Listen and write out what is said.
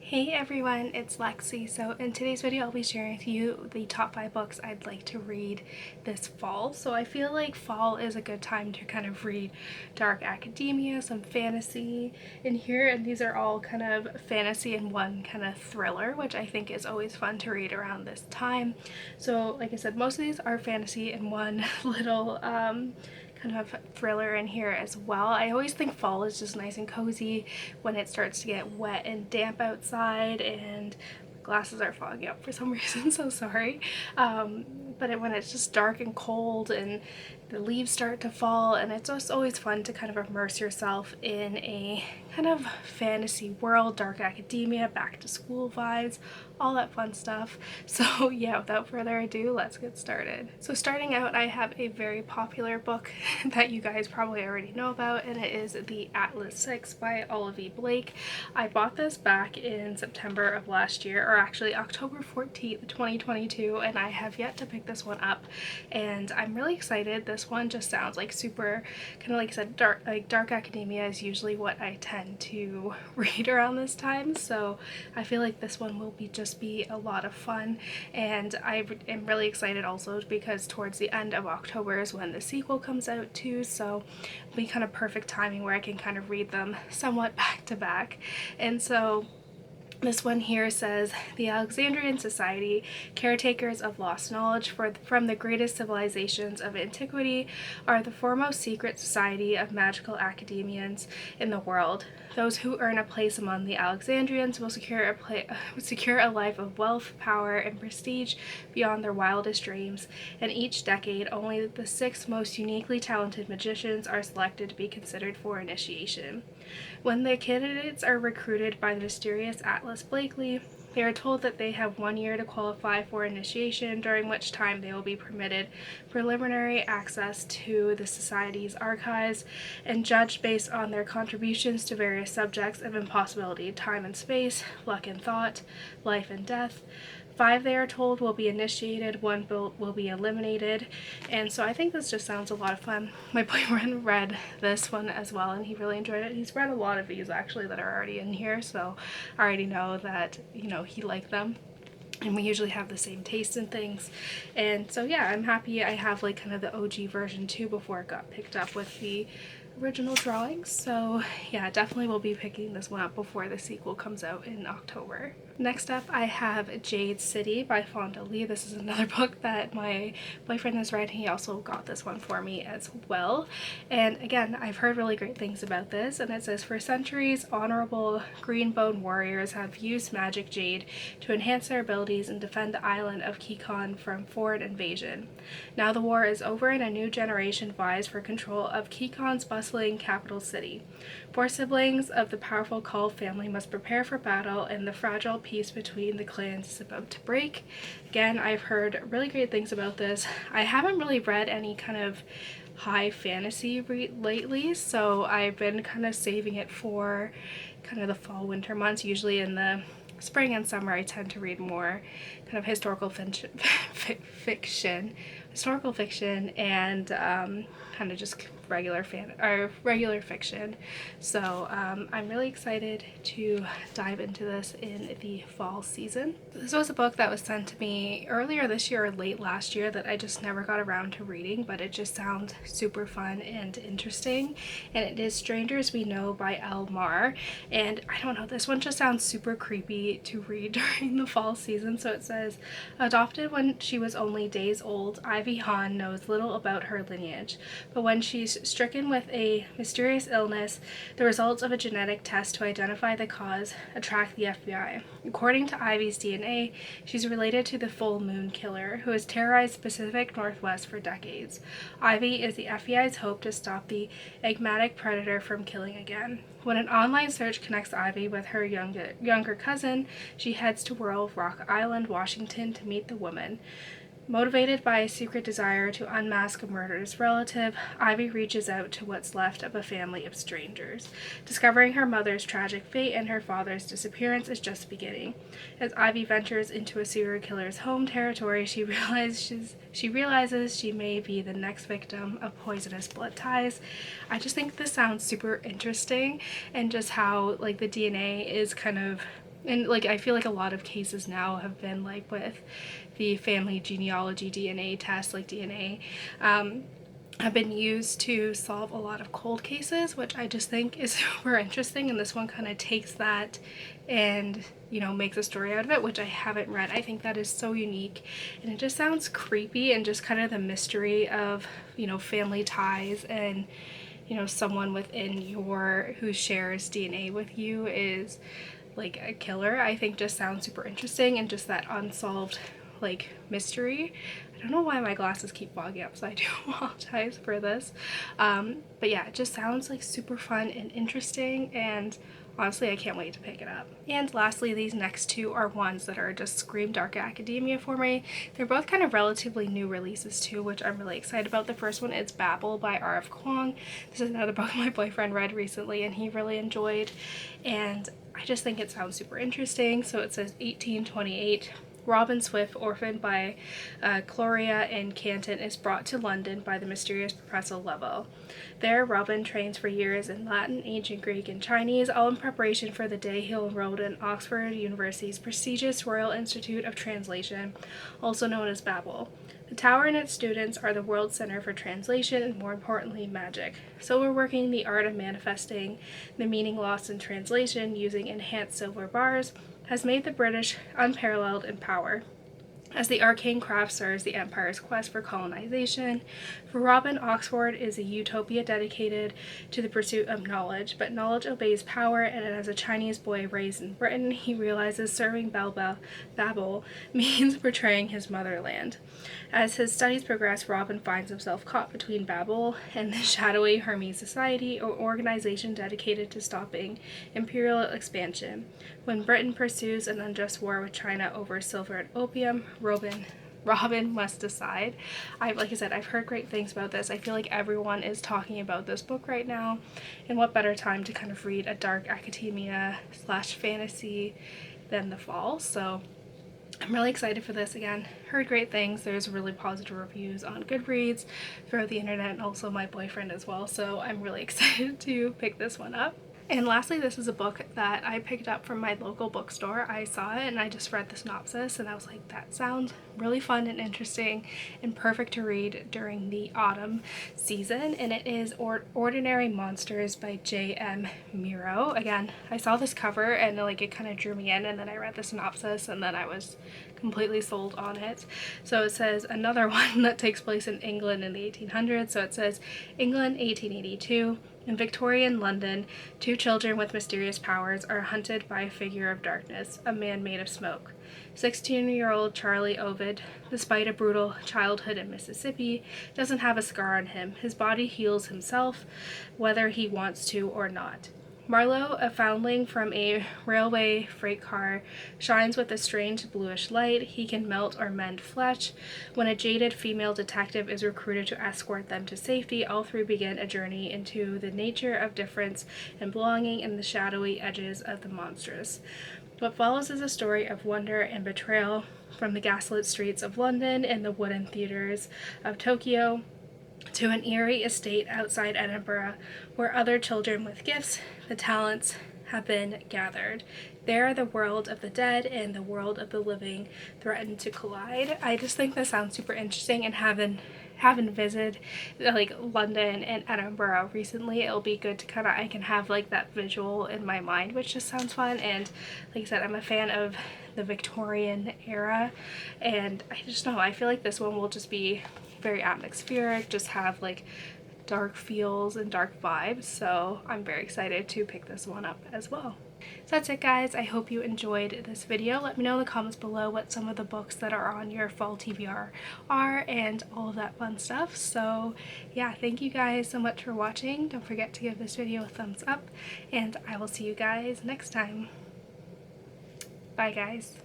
Hey everyone, it's Lexie. So in today's video I'll be sharing with you the top 5 books I'd like to read this fall. So I feel like fall is a good time to kind of read dark academia, some fantasy in here, and these are all kind of fantasy and one kind of thriller, which I think is always fun to read around this time. So like I said, most of these are fantasy and one little kind of thriller in here as well. I always think fall is just nice and cozy when it starts to get wet and damp outside, and my glasses are fogging up for some reason, so sorry. But when it's just dark and cold and the leaves start to fall, and it's just always fun to kind of immerse yourself in a kind of fantasy world, dark academia, back to school vibes, all that fun stuff. So yeah, without further ado, let's get started. So starting out, I have a very popular book that you guys probably already know about, and it is The Atlas 6 by Olivie Blake. I bought this back in September of last year, or actually October 14th, 2022, and I have yet to pick this one up, and I'm really excited. This one just sounds like super, kind of like I said, dark academia is usually what I tend to read around this time, so I feel like this one will be a lot of fun. And I am really excited also because towards the end of October is when the sequel comes out too, so it'll be kind of perfect timing where I can kind of read them somewhat back to back. And so this one here says, the Alexandrian Society, caretakers of lost knowledge from the greatest civilizations of antiquity, are the foremost secret society of magical academians in the world. Those who earn a place among the Alexandrians will secure a life of wealth, power, and prestige beyond their wildest dreams, and each decade only the 6 most uniquely talented magicians are selected to be considered for initiation. When the candidates are recruited by the mysterious Atlas Blakely, they are told that they have 1 year to qualify for initiation, during which time they will be permitted preliminary access to the Society's archives and judged based on their contributions to various subjects of impossibility, time and space, luck and thought, life and death. 5, they are told, will be initiated, 1 will be eliminated, and so I think this just sounds a lot of fun. My boyfriend read this one as well, and he really enjoyed it. He's read a lot of these actually that are already in here, so I already know that, you know, he liked them. And we usually have the same taste in things, and so yeah, I'm happy I have like kind of the OG version too before it got picked up with the original drawings. So yeah, definitely will be picking this one up before the sequel comes out in October. Next up, I have Jade City by Fonda. This is another book that my boyfriend has read. He also got this one for me as well. And again, I've heard really great things about this, and it says, for centuries, honorable green-bone warriors have used magic jade to enhance their abilities and defend the island of Kikon from foreign invasion. Now the war is over and a new generation vies for control of Kikon's bustling capital city. 4 siblings of the powerful Kull family must prepare for battle, and the fragile peace between the clans is about to break. Again, I've heard really great things about this. I haven't really read any kind of high fantasy lately, so I've been kind of saving it for kind of the fall winter months. Usually in the spring and summer I tend to read more kind of historical fiction and kind of just regular fiction. So I'm really excited to dive into this in the fall season. This was a book that was sent to me earlier this year or late last year that I just never got around to reading, but it just sounds super fun and interesting, and it is Strangers We Know by Marr. And I don't know, this one just sounds super creepy to read during the fall season. So it says, adopted when she was only days old, Ivy Hahn knows little about her lineage, but when she's stricken with a mysterious illness, the results of a genetic test to identify the cause attract the FBI. According to Ivy's DNA, she's related to the Full Moon Killer, who has terrorized the Pacific Northwest for decades. Ivy is the FBI's hope to stop the enigmatic predator from killing again. When an online search connects Ivy with her younger cousin, she heads to rural Rock Island, Washington to meet the woman. Motivated by a secret desire to unmask a murderous relative, Ivy reaches out to what's left of a family of strangers. Discovering her mother's tragic fate and her father's disappearance is just beginning. As Ivy ventures into a serial killer's home territory, she realizes she may be the next victim of poisonous blood ties. I just think this sounds super interesting, and just how like the DNA is kind of And like I feel like a lot of cases now have been like with the family genealogy DNA test, like DNA, have been used to solve a lot of cold cases, which I just think is super interesting. And this one kind of takes that and, you know, makes a story out of it, which I haven't read. I think that is so unique, and it just sounds creepy, and just kind of the mystery of, you know, family ties, and, you know, someone within your who shares DNA with you is like a killer. I think just sounds super interesting, and just that unsolved like mystery. I don't know why my glasses keep fogging up, so I do apologize for this. But yeah, it just sounds like super fun and interesting, and honestly I can't wait to pick it up. And lastly, these next two are ones that are just scream dark academia for me. They're both kind of relatively new releases too, which I'm really excited about. The first one is Babel by R.F Kuang. This is another book my boyfriend read recently and he really enjoyed, and I just think it sounds super interesting. So it says 1828. Robin Swift, orphaned by Chloria and Canton, is brought to London by the mysterious Professor Lovell. There, Robin trains for years in Latin, ancient Greek, and Chinese, all in preparation for the day he'll enroll in Oxford University's prestigious Royal Institute of Translation, also known as Babel. The tower and its students are the world center for translation and, more importantly, magic. So we're working the art of manifesting the meaning lost in translation using enhanced silver bars has made the British unparalleled in power, as the arcane craft serves the Empire's quest for colonization. For Robin, Oxford is a utopia dedicated to the pursuit of knowledge, but knowledge obeys power, and as a Chinese boy raised in Britain, he realizes serving Babel means betraying his motherland. As his studies progress, Robin finds himself caught between Babel and the shadowy Hermes Society, an organization dedicated to stopping imperial expansion. When Britain pursues an unjust war with China over silver and opium, Robin must decide. Like I said, I've heard great things about this. I feel like everyone is talking about this book right now, and what better time to kind of read a dark academia / fantasy than the fall. So I'm really excited for this. Again, heard great things. There's really positive reviews on Goodreads, throughout the internet, and also my boyfriend as well. So I'm really excited to pick this one up. And lastly, this is a book that I picked up from my local bookstore. I saw it and I just read the synopsis and I was like, that sounds really fun and interesting and perfect to read during the autumn season. And it is Ordinary Monsters by J.M. Miro. Again, I saw this cover and like it kind of drew me in, and then I read the synopsis and then I was completely sold on it. So it says another one that takes place in England in the 1800s. So it says England 1882. In Victorian London, two children with mysterious powers are hunted by a figure of darkness, a man made of smoke. 16-year-old Charlie Ovid, despite a brutal childhood in Mississippi, doesn't have a scar on him. His body heals himself, whether he wants to or not. Marlowe, a foundling from a railway freight car, shines with a strange bluish light. He can melt or mend flesh. When a jaded female detective is recruited to escort them to safety, all three begin a journey into the nature of difference and belonging in the shadowy edges of the monstrous. What follows is a story of wonder and betrayal, from the gaslit streets of London and the wooden theaters of Tokyo to an eerie estate outside Edinburgh, where other children with gifts, the talents, have been gathered. There, the world of the dead and the world of the living threaten to collide. I just think this sounds super interesting, and having visited like London and Edinburgh recently, it'll be good to I can have like that visual in my mind, which just sounds fun. And like I said, I'm a fan of the Victorian era, and I just know, I feel like this one will just be very atmospheric, just have like dark feels and dark vibes, so I'm very excited to pick this one up as well. So that's it, guys. I hope you enjoyed this video. Let me know in the comments below what some of the books that are on your fall TBR are and all of that fun stuff. So yeah, thank you guys so much for watching. Don't forget to give this video a thumbs up, and I will see you guys next time. Bye, guys.